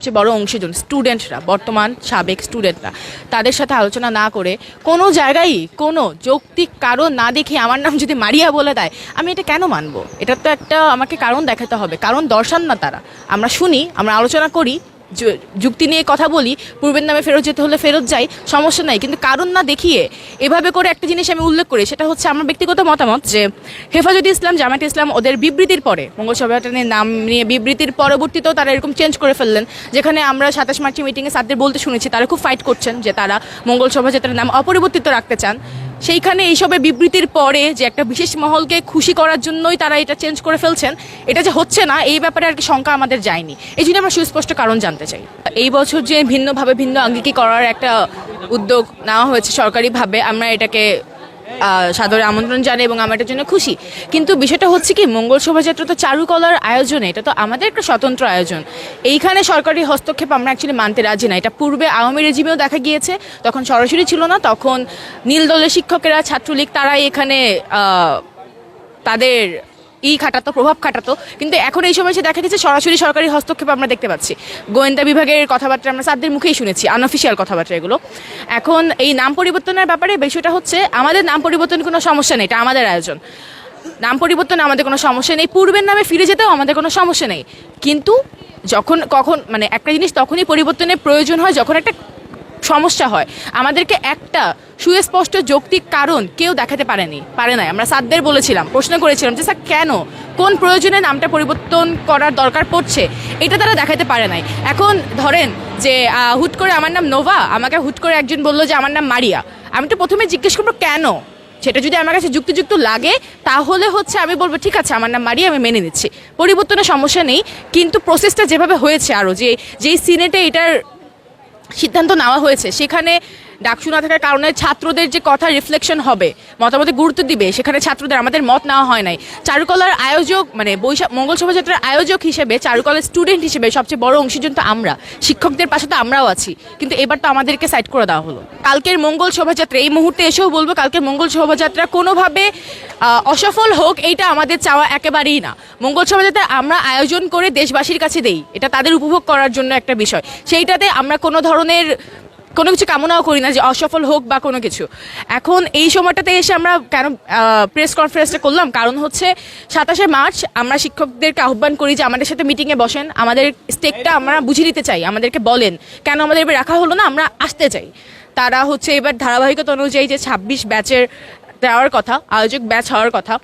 সবচেয়ে বড় অংশীজন স্টুডেন্টরা, বর্তমান সাবেক স্টুডেন্টরা, তাদের সাথে আলোচনা না করে কোনো জায়গায় কোনো যৌক্তিক কারণ না দেখে আমার নাম যদি মারিয়া বলে দেয়, আমি এটা কেন মানবো? এটা তো একটা আমাকে কারণ দেখাতে হবে, কারণ দর্শান না তারা। আমরা শুনি, আমরা আলোচনা করি, যুক্তি নিয়ে কথা বলি, পূর্বের নামে ফেরত যেতে হলে ফেরত যাই, সমস্যা নাই, কিন্তু কারণ না দেখিয়ে এভাবে করে একটা জিনিস আমি উল্লেখ করি, সেটা হচ্ছে আমার ব্যক্তিগত মতামত যে হেফাজতে ইসলাম, জামায়াতে ইসলাম ওদের বিবৃতির পরে, মঙ্গল শোভাযাত্রার নাম নিয়ে বিবৃতির পরবর্তীতেও তারা এরকম চেঞ্জ করে ফেললেন, যেখানে আমরা 27 মার্চের মিটিংয়ে স্যারদের বলতে শুনেছি তারা খুব ফাইট করছেন যে তারা মঙ্গল শোভাযাত্রার নাম অপরিবর্তিত রাখতে চান। সেইখানে এইসবের বিবৃতির পরে যে একটা বিশেষ মহলকে খুশি করার জন্যই তারা এটা চেঞ্জ করে ফেলছেন, এটা যে হচ্ছে না এই ব্যাপারে আর কি শঙ্কা আমাদের যায়নি। এই জন্য আমরা সুস্পষ্ট কারণ জানতে চাই। এই বছর যে ভিন্নভাবে ভিন্ন আঙ্গিকি করার একটা উদ্যোগ নেওয়া হয়েছে সরকারিভাবে, আমরা এটাকে সাদরে আমন্ত্রণ জানাই এবং আমরা এটার জন্য খুশি। কিন্তু বিষয়টা হচ্ছে কি, মঙ্গল শোভাযাত্রা তো চারুকলার আয়োজনে, এটা তো আমাদের একটা স্বতন্ত্র আয়োজন। এইখানে সরকারি হস্তক্ষেপ আমরা অ্যাকচুয়ালি মানতে রাজি না। এটা পূর্বে আওয়ামী রেজিমেও দেখা গিয়েছে, তখন সরাসরি ছিল না, তখন নীল দলের শিক্ষকেরা, ছাত্রলীগ, তারাই এখানে তাদের খাটাতো, প্রভাব খাটাতো। কিন্তু এখন এই সময় এসে দেখা গেছে সরাসরি সরকারি হস্তক্ষেপ আমরা দেখতে পাচ্ছি। গোয়েন্দা বিভাগের কথাবার্তা আমরা স্যারদের মুখেই শুনেছি, আনঅফিসিয়াল কথাবার্তা এগুলো। এখন এই নাম পরিবর্তনের ব্যাপারে বিষয়টা হচ্ছে, আমাদের নাম পরিবর্তনের কোনো সমস্যা নেই, এটা আমাদের আয়োজন, নাম পরিবর্তনে আমাদের কোনো সমস্যা নেই, পূর্বের নামে ফিরে যেতেও আমাদের কোনো সমস্যা নেই। কিন্তু কখন একটা জিনিস তখনই পরিবর্তনের প্রয়োজন হয় যখন একটা সমস্যা হয়। আমাদেরকে একটা সুস্পষ্ট যৌক্তিক কারণ কেউ দেখাতে পারে নাই। আমরা স্যারদের বলেছিলাম, প্রশ্ন করেছিলাম যে স্যার কেন, কোন প্রয়োজনে নামটা পরিবর্তন করার দরকার পড়ছে, এটা তারা দেখাতে পারে নাই। এখন ধরেন যে হুট করে আমার নাম নোভা, আমাকে হুট করে একজন বললো যে আমার নাম মারিয়া, আমি তো প্রথমে জিজ্ঞেস করবো কেন। সেটা যদি আমার কাছে যুক্তিযুক্ত লাগে তাহলে হচ্ছে আমি বলবো ঠিক আছে আমার নাম মারিয়া, আমি মেনে নিচ্ছি, পরিবর্তনের সমস্যা নেই। কিন্তু প্রসেসটা যেভাবে হয়েছে, আরও যেই সিনেটে এটার সিদ্ধান্ত নেওয়া হয়েছে, সেখানে ডাকসু না থাকার কারণে ছাত্রদের যে কথা রিফ্লেকশন হবে, মতামতে গুরুত্ব দিবে, সেখানে ছাত্রদের, আমাদের মত নেওয়া হয় নাই। চারুকলার আয়োজক মঙ্গল শোভাযাত্রার আয়োজক হিসেবে, চারুকলার স্টুডেন্ট হিসেবে সবচেয়ে বড় অংশীজন তো আমরা, শিক্ষকদের পাশে তো আমরাও আছি, কিন্তু এবার তো আমাদেরকে সাইড করে দেওয়া হলো। কালকের মঙ্গল শোভাযাত্রা, এই মুহূর্তে এসেও বলবো, কালকের মঙ্গল শোভাযাত্রা কোনোভাবে অসফল হোক এইটা আমাদের চাওয়া একেবারেই না। মঙ্গল শোভাযাত্রা আমরা আয়োজন করে দেশবাসীর কাছে দেই, এটা তাদের উপভোগ করার জন্য একটা বিষয়, সেইটাতে আমরা কোনো ধরনের কোনো কিছু কামনাও করি না যে অসফল হোক বা কোনো কিছু। এখন এই সময়টাতে এসে আমরা কেন প্রেস কনফারেন্সটা করলাম, কারণ হচ্ছে 27শে মার্চ আমরা শিক্ষকদেরকে আহ্বান করি যে আমাদের সাথে মিটিংয়ে বসেন, আমাদের স্টেকটা আমরা বুঝিয়ে দিতে চাই, আমাদেরকে বলেন কেন আমাদের এবার রাখা হলো না, আমরা আসতে চাই। তারা হচ্ছে এবার ধারাবাহিকতা অনুযায়ী যে 26 ব্যাচের দেওয়ার কথা, আয়োজক ব্যাচ হওয়ার কথা,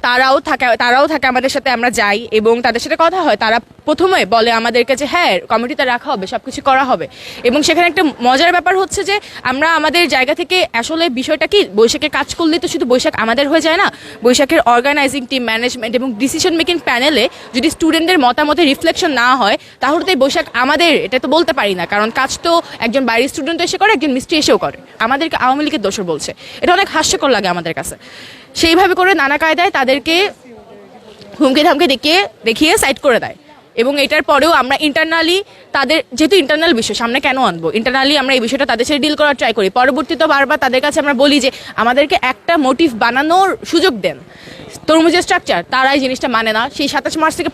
তারাও থাকে আমাদের সাথে, আমরা যাই এবং তাদের সাথে কথা হয়। তারা প্রথমে বলে আমাদেরকে যে হ্যাঁ কমিটিতে রাখা হবে, সব কিছু করা হবে। এবং সেখানে একটা মজার ব্যাপার হচ্ছে যে আমরা আমাদের জায়গা থেকে আসলে বিষয়টা কি, বৈশাখে কাজ করলে তো শুধু বৈশাখ আমাদের হয়ে যায় না, বৈশাখের অর্গানাইজিং টিম, ম্যানেজমেন্ট এবং ডিসিশন মেকিং প্যানেলে যদি স্টুডেন্টদের মতামতের রিফ্লেকশন না হয় তাহলে তো এই বৈশাখ আমাদের, এটা তো বলতে পারি না, কারণ কাজ তো একজন বাইরের স্টুডেন্ট এসে করে, একজন মিস্ত্রি এসেও করে। আমাদেরকে আওয়ামী লীগের দোষর বলছে, এটা অনেক হাস্যকর লাগে আমাদের কাছে। সেইভাবে করে নানা কায়দায় তাদেরকে হুমকি ধামকে দেখিয়ে সাইড করে দেয়। এবং এটার পরেও আমরা ইন্টারনালি তাদের, যেহেতু ইন্টারনাল বিষয় সামনে কেন আনবো, ইন্টারনালি আমরা এই বিষয়টা তাদের সাথে ডিল করার ট্রাই করি। পরবর্তীতে বারবার তাদের কাছে আমরা বলি যে আমাদেরকে একটা মোটিভ বানানোর সুযোগ দেন। তরমুজের স্ট্রাকচার, তারা এই জিনিসটা মানে না। সেই 27 মার্চ থেকে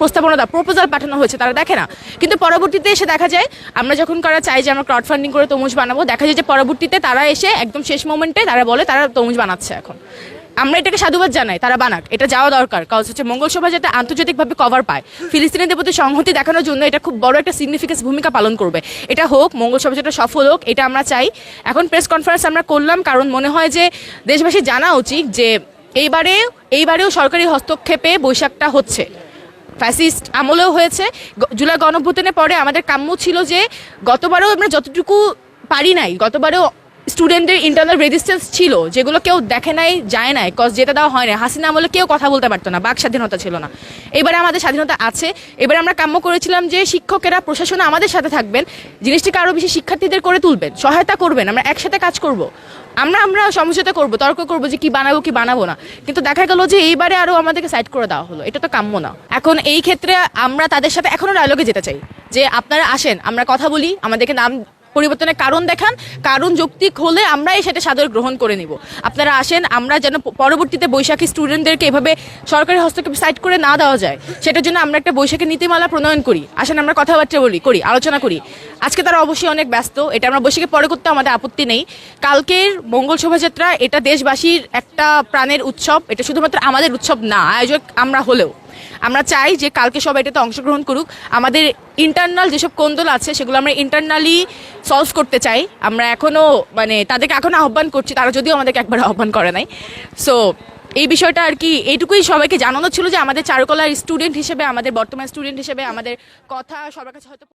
প্রপোজাল পাঠানো হয়েছে, তারা দেখে না। কিন্তু পরবর্তীতে এসে দেখা যায়, আমরা যখন চাই যে আমরা ক্রাউড ফান্ডিং করে তরমুজ বানাবো, দেখা যায় যে পরবর্তীতে তারা এসে একদম শেষ মোমেন্টে তারা বলে তারা তরমুজ বানাচ্ছে। এখন আমরা এটাকে সাধুবাদ জানাই, তারা বানাক, এটা যাওয়া দরকার, কারণ হচ্ছে মঙ্গল শোভা যাতে আন্তর্জাতিকভাবে কভার পায়, ফিলিস্তিনিদের প্রতি সংহতি দেখানোর জন্য এটা খুব বড় একটা সিগনিফিকেন্স ভূমিকা পালন করবে। এটা হোক, মঙ্গল শোভাযাত্রা সফল হোক, এটা আমরা চাই। এখন প্রেস কনফারেন্স আমরা করলাম কারণ মনে হয় যে দেশবাসী জানা উচিত যে এইবারেও সরকারি হস্তক্ষেপে বৈশাখটা হচ্ছে। ফ্যাসিস্ট আমলেও হয়েছে, জুলাই গণঅভ্যুত্থানের পরে আমাদের কাম্য ছিল যে গতবারও আমরা যতটুকু পারি নাই, গতবারও স্টুডেন্টদের ইন্টারনাল রেজিস্ট্যান্স ছিল যেগুলো কেউ দেখে নাই, যায় নাই, কজ যেতে দেওয়া হয় না। হাসিনা আমলে কেউ কথা বলতে পারতো না, বাক স্বাধীনতা ছিল না। এবারে আমাদের স্বাধীনতা আছে। এবারে আমরা কাম্য করেছিলাম যে শিক্ষকেরা, প্রশাসনে আমাদের সাথে থাকবেন, জিনিসটিকে আরও বেশি শিক্ষার্থীদের করে তুলবেন, সহায়তা করবেন, আমরা একসাথে কাজ করব। আমরা সমঝোতা করব, তর্ক করব যে কি বানাবো কি বানাবো না। কিন্তু দেখা গেল যে এইবারে আরও আমাদেরকে সাইড করে দেওয়া হলো, এটা তো কাম্য না। এখন এই ক্ষেত্রে আমরা তাদের সাথে এখনও ডায়লগে যেতে চাই যে আপনারা আসেন, আমরা কথা বলি, আমাদেরকে নাম পরিবর্তনের কারণ দেখান, কারণ যৌক্তিক হলে আমরাই সেটা সাদরে গ্রহণ করে নিব। আপনারা আসেন, আমরা যেন পরবর্তীতে বৈশাখী স্টুডেন্টদেরকে এভাবে সরকারি হস্তক্ষেপ সাইড করে না দেওয়া যায়, সেটার জন্য আমরা একটা বৈশাখী নীতিমালা প্রণয়ন করি। আসেন আমরা কথাবার্তা করি, আলোচনা করি। আজকে তারা অবশ্যই অনেক ব্যস্ত, এটা আমরা বৈশাখী পরে করতে আমাদের আপত্তি নেই। কালকের মঙ্গল শোভাযাত্রা এটা দেশবাসীর একটা প্রাণের উৎসব, এটা শুধুমাত্র আমাদের উৎসব না, আয়োজক আমরা হলেও আমরা চাই যে কালকে সবাই এটাতে অংশগ্রহণ করুক। আমাদের ইন্টারনাল যেসব কোন্দল আছে সেগুলো আমরা ইন্টারনালি সলভ করতে চাই। আমরা এখনও তাদেরকে এখনও আহ্বান করছি, তারা যদিও আমাদেরকে একবার আহ্বান করে নাই। সো এই বিষয়টা আর কি এইটুকুই সবাইকে জানানো ছিল যে আমাদের চারুকলার স্টুডেন্ট হিসেবে, আমাদের বর্তমান স্টুডেন্ট হিসেবে আমাদের কথা সবার কাছে হয়তো